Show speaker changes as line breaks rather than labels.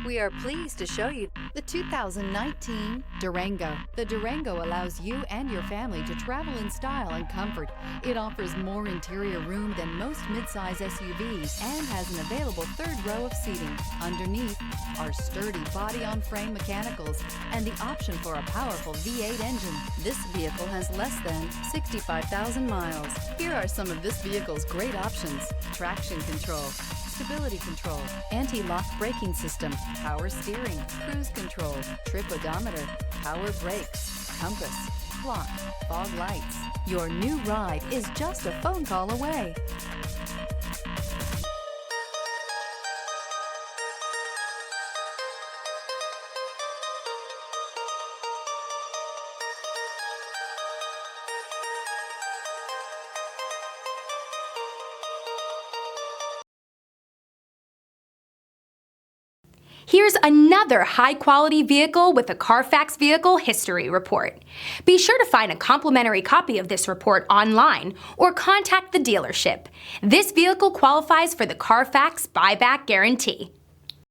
We are pleased to show you the 2019 Durango. The Durango allows you and your family to travel in style and comfort. It offers more interior room than most midsize SUVs and has an available third row of seating. Underneath are sturdy body-on-frame mechanicals and the option for a powerful V8 engine. This vehicle has less than 65,000 miles. Here are some of this vehicle's great options: traction control, stability control, anti-lock braking system, power steering, cruise control, trip odometer, power brakes, compass, clock, fog lights. Your new ride is just a phone call away.
Here's another high-quality vehicle with a Carfax Vehicle History Report. Be sure to find a complimentary copy of this report online or contact the dealership. This vehicle qualifies for the Carfax Buyback Guarantee.